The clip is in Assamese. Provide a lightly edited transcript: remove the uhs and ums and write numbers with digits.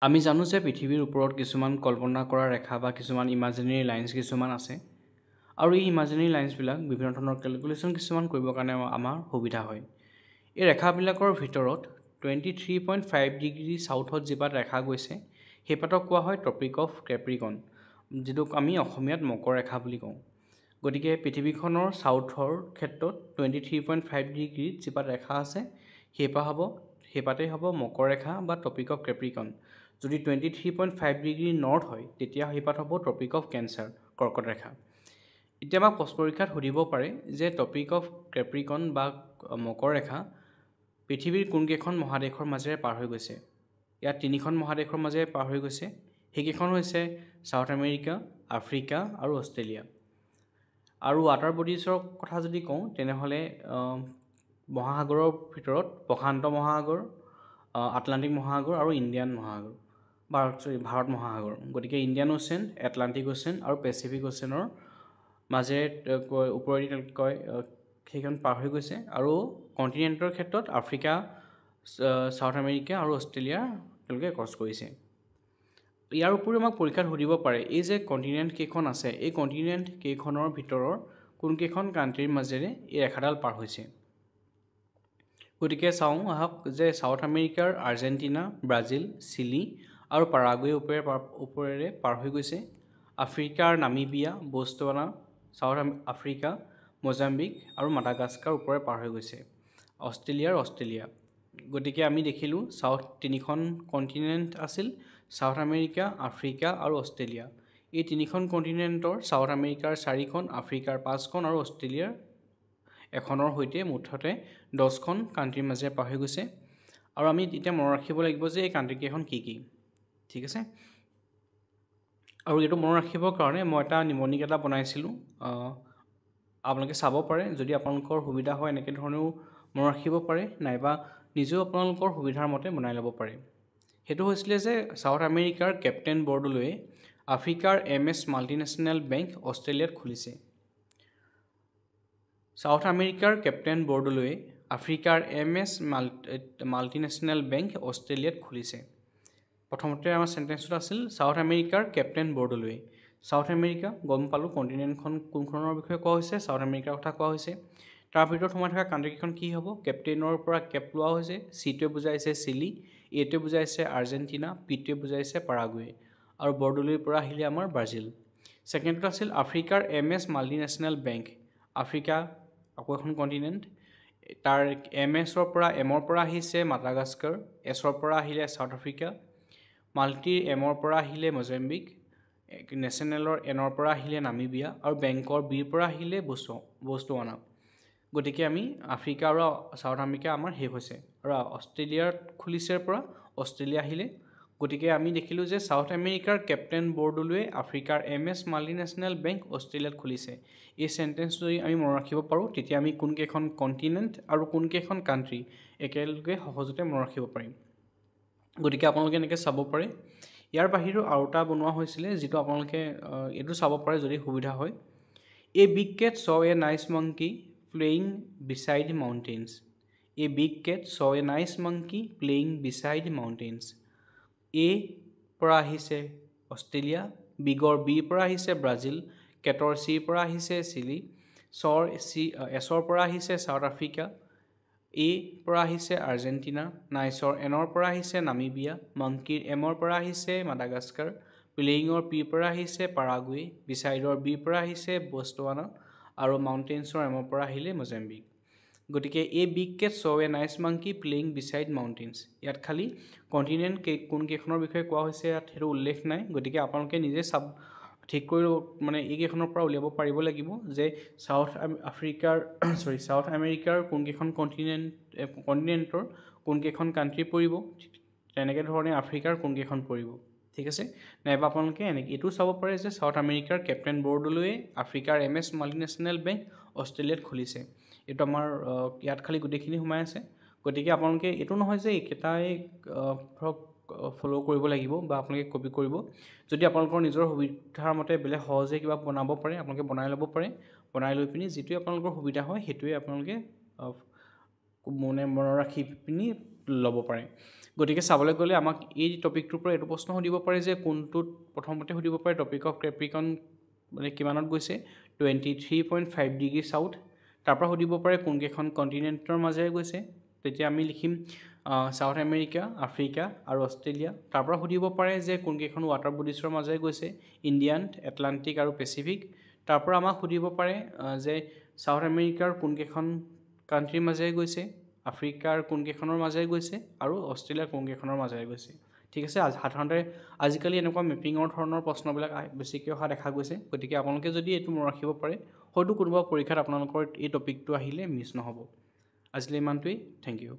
আমি জানো যে পৃথিৱীৰ ওপৰত কিছুমান কল্পনা কৰা ৰেখা বা কিছুমান ইমাজিনেৰী লাইন্স কিছুমান আছে আৰু এই ইমাজিনেৰী লাইন্সবিলাক বিভিন্ন ধৰণৰ কেলকুলেশ্যন কিছুমান কৰিবৰ কাৰণে আমাৰ সুবিধা হয়। এই ৰেখাবিলাকৰ ভিতৰত 23.5 ডিগ্ৰী চাউথত যিপাত ৰেখা গৈছে সেইপাতক কোৱা হয় ট্ৰপিক অফ কেপ্ৰিকন, যিটোক আমি অসমীয়াত মকৰ ৰেখা বুলি কওঁ। গতিকে পৃথিৱীখনৰ চাউথৰ ক্ষেত্ৰত 23.5 ডিগ্ৰীত যিপাত ৰেখা আছে সেইপাতেই হ'ব মকৰ ৰেখা বা ট্ৰপিক অফ কেপ্ৰিকন। যদি 23.5 ডিগ্ৰী নৰ্থ হয় তেতিয়া সেইপাত হ'ব ট্ৰপিক অফ কেঞ্চাৰ, কৰ্কট ৰেখা। এতিয়া আমাক প্ৰশ্ন পৰীক্ষাত সুধিব পাৰে যে ট্ৰপিক অফ কেপ্ৰিকন বা মকৰ ৰেখা পৃথিৱীৰ কোনকেইখন মহাদেশৰ মাজেৰে পাৰ হৈ গৈছে। ইয়াত তিনিখন মহাদেশৰ মাজেৰে পাৰ হৈ গৈছে। সেইকেইখন হৈছে চাউথ আমেৰিকা, আফ্ৰিকা আৰু অষ্ট্ৰেলিয়া। আৰু ৱাটাৰ বডিজৰ কথা যদি কওঁ তেনেহ'লে মহাসাগৰৰ ভিতৰত প্ৰশান্ত মহাসাগৰ, আটলাণ্টিক মহাসাগৰ আৰু ইণ্ডিয়ান মহাসাগৰ, ভাৰত মহাসাগৰ। গতিকে ইণ্ডিয়ান অ'চেন, এটলাণ্টিক অ'চেন আৰু পেচিফিক অ'চেনৰ মাজেৰে ওপৰেদি কয় সেইখন পাৰ হৈ গৈছে। আৰু কণ্টিনেণ্টৰ ক্ষেত্ৰত আফ্ৰিকা, চাউথ আমেৰিকা আৰু অষ্ট্ৰেলিয়া তেওঁলোকে ক্ৰছ কৰিছে। ইয়াৰ উপৰিও আমাক পৰীক্ষাত সুধিব পাৰে এই যে কণ্টিনেণ্ট কেইখন আছে এই কণ্টিনেণ্ট কেইখনৰ ভিতৰৰ কোনকেইখন কাণ্ট্ৰিৰ মাজেৰে এই ৰেখাডাল পাৰ হৈছে। গতিকে চাওঁ আহক যে চাউথ আমেৰিকাৰ আৰ্জেণ্টিনা, ব্ৰাজিল, চিলি আৰু পাৰাগুৱে ওপৰেৰে পাৰ হৈ গৈছে। আফ্ৰিকাৰ নামিবিয়া, বটছৱানা, চাউথ আফ্ৰিকা, মোজাম্বিক আৰু মাডাগাস্কাৰ ওপৰে পাৰ হৈ গৈছে। অষ্ট্ৰেলিয়া। গতিকে আমি দেখিলোঁ তিনিখন কণ্টিনেণ্ট আছিল, চাউথ আমেৰিকা, আফ্ৰিকা আৰু অষ্ট্ৰেলিয়া। এই তিনিখন কণ্টিনেণ্টৰ চাউথ আমেৰিকাৰ 4খন, আফ্ৰিকাৰ 5খন আৰু অষ্ট্ৰেলিয়াৰ এখনৰ সৈতে মুঠতে 10খন কাণ্ট্ৰিৰ মাজেৰে পাৰ হৈ গৈছে। আৰু আমি এতিয়া মনত ৰাখিব লাগিব যে এই কাণ্ট্ৰিকেইখন কি কি। ঠিক আছে। আৰু এইটো মনত ৰাখিবৰ কাৰণে মই এটা নিমনিক এটা বনাইছিলোঁ, আপোনালোকে চাব পাৰে। যদি আপোনালোকৰ সুবিধা হয় এনেকৈ ধৰণেও মনত ৰাখিব পাৰে, নাইবা নিজেও আপোনালোকৰ সুবিধাৰ মতে বনাই ল'ব পাৰে। সেইটো হৈছিলে যে চাউথ আমেৰিকাৰ কেপ্টেইন বৰদলৈয়ে আফ্ৰিকাৰ MS মাল্টিনেশ্যনেল বেংক অষ্ট্ৰেলিয়াত খুলিছে। চাউথ আমেৰিকাৰ কেপ্টেইন বৰদলৈয়ে আফ্ৰিকাৰ MS মাল্টিনেশ্যনেল বেংক অষ্ট্ৰেলিয়াত খুলিছে। প্ৰথমতে আমাৰ চেণ্টেন্সটো আছিল চাউথ আমেৰিকাৰ কেপ্টেইন বৰদলৈয়ে। চাউথ আমেৰিকা গম পালোঁ, কণ্টিনেণ্টখন কোনখনৰ বিষয়ে কোৱা হৈছে, চাউথ আমেৰিকাৰ কথা কোৱা হৈছে। তাৰ ভিতৰত সোমাই থকা কাণ্ট্ৰিকেইখন কি হ'ব, কেপ্টেইনৰ পৰা কেপ লোৱা হৈছে। চিটোৱে বুজাইছে চিলি, এটোৱে বুজাইছে আৰ্জেণ্টিনা, পিটোৱে বুজাইছে পাৰাগুৱে আৰু বৰদলৈৰ পৰা আহিলে আমাৰ ব্ৰাজিল। ছেকেণ্ডত আছিল আফ্ৰিকাৰ MS মাল্টিনেশ্যনেল বেংক। আফ্ৰিকা আকৌ এখন কণ্টিনেণ্ট, তাৰ MSৰ পৰা এমৰ পৰা আহিছে মাডাগাস্কাৰ, এছৰ পৰা আহিলে চাউথ আফ্ৰিকা, মাল্টিৰ এমৰ পৰা আহিলে মোজাম্বিক, নেশ্যনেলৰ এনৰ পৰা আহিলে নামিবিয়া আৰু বেংকৰ বিৰ পৰা আহিলে বটছৱানা। গতিকে আমি আফ্ৰিকা আৰু চাউথ আমেৰিকা আমাৰ শেষ হৈছে আৰু অষ্ট্ৰেলিয়াত খুলিছেৰ পৰা অষ্ট্ৰেলিয়া আহিলে। গতিকে আমি দেখিলোঁ যে চাউথ আমেৰিকাৰ কেপ্টেইন বৰদলৈয়ে আফ্ৰিকাৰ MS মাল্টিনেশ্যনেল বেংক অষ্ট্ৰেলিয়াত খুলিছে। এই চেণ্টেন্স যদি আমি মনত ৰাখিব পাৰোঁ তেতিয়া আমি কোনকেইখন কণ্টিনেণ্ট আৰু কোনকেইখন কাণ্ট্ৰি একেলগে সহজতে মনত ৰাখিব পাৰিম। গতিকে আপোনালোকে এনেকৈ চাব পাৰে। ইয়াৰ বাহিৰেও আৰু এটা বনোৱা হৈছিলে যিটো আপোনালোকে এইটো চাব পাৰে যদি সুবিধা হয়। A big cat saw a nice monkey playing beside mountains. A big cat saw a nice monkey playing beside mountains. A পৰা আহিছে অষ্ট্ৰেলিয়া, বিগৰ বিৰ পৰা আহিছে ব্ৰাজিল, কেটৰ চিৰ পৰা আহিছে চিলি, এছৰ পৰা আহিছে চাউথ আফ্ৰিকা, এ পৰা আহিছে আৰ্জেণ্টিনা, নাইচৰ এনৰ পৰা আহিছে নামিবিয়া, মাংকিৰ এমৰ পৰা আহিছে মাডাগাস্কাৰ, প্লেয়িঙৰ পিৰ পৰা আহিছে পাৰাগুৱে, বিচাইডৰ বিৰ পৰা আহিছে বটছৱানা আৰু মাউণ্টেইনছৰ এমৰ পৰা আহিলে মোজাম্বিক। গতিকে a big cat saw' a nice monkey playing beside mountains. ইয়াত খালি কণ্টিনেণ্ট কোনকেইখনৰ বিষয়ে কোৱা হৈছে ইয়াত সেইটো উল্লেখ নাই। গতিকে আপোনালোকে নিজে ঠিক কৰি এইকেইখনৰ পৰা উলিয়াব পাৰিব লাগিব যে চাউথ আমেৰিকাৰ কোনকেইখন কণ্টিনেণ্টৰ কোনকেইখন কাণ্ট্ৰি পৰিব, তেনেকৈ ধৰণে আফ্ৰিকাৰ কোনকেইখন পৰিব। ঠিক আছে। নাইবা আপোনালোকে এইটো চাব পাৰে যে চাউথ আমেৰিকাৰ কেপ্টেইন বৰদলৈয়ে আফ্ৰিকাৰ MS মাল্টিনেশ্যনেল বেংক অষ্ট্ৰেলিয়াত খুলিছে। এইটো আমাৰ ইয়াত খালি গোটেইখিনি সোমাই আছে। গতিকে আপোনালোকে এইটো নহয় যে এইকেইটাই ধৰক ফ'ল' কৰিব লাগিব বা আপোনালোকে কপি কৰিব। যদি আপোনালোকৰ নিজৰ সুবিধাৰ মতে বেলেগ সহজে কিবা বনাব পাৰে আপোনালোকে বনাই ল'ব পাৰে। বনাই লৈ পিনি যিটোৱে আপোনালোকৰ সুবিধা হয় সেইটোৱে আপোনালোকে মনত ৰাখি পিনি ল'ব পাৰে গতিকে চাবলৈ গ'লে আমাক এই টপিকটোৰ পৰা এইটো প্ৰশ্ন সুধিব পাৰে যে কোনটোত প্ৰথমতে সুধিব পাৰে টপিক অফ কেপ্ৰিকন মানে কিমানত গৈছে 23.5 ডিগ্ৰী সাউথ তাৰ পৰা সুধিব পাৰে কোনকেইখন কণ্টিনেণ্টৰ মাজেৰে গৈছে তেতিয়া আমি লিখিম সাউথ আমেৰিকা আফ্ৰিকা আৰু অষ্ট্ৰেলিয়া তাৰ পৰা সুধিব পাৰে যে কোনকেইখন ৱাটাৰ বডিজৰ মাজেৰে গৈছে ইণ্ডিয়ান এটলান্টিক আৰু পেচিফিক তাৰ পৰা আমাক সুধিব পাৰে যে সাউথ আমেৰিকাৰ কোনকেইখন কাণ্ট্ৰিৰ মাজেৰে গৈছে আফ্ৰিকাৰ কোনকেইখনৰ মাজেৰে গৈছে আৰু অষ্ট্ৰেলিয়াৰ কোনকেইখনৰ মাজেৰে গৈছে ঠিক আছে সাধাৰণতে আজিকালি এনেকুৱা মেপিঙৰ ধৰণৰ প্ৰশ্নবিলাক বেছিকৈ অহা দেখা গৈছে গতিকে আপোনালোকে যদি এইটো মনত ৰাখিব পাৰে হয়তো কোনোবা পৰীক্ষাত আপোনালোকৰ এই টপিকটো আহিলে মিছ নহ'ব আজিলৈ ইমানটোৱেই থেংক ইউ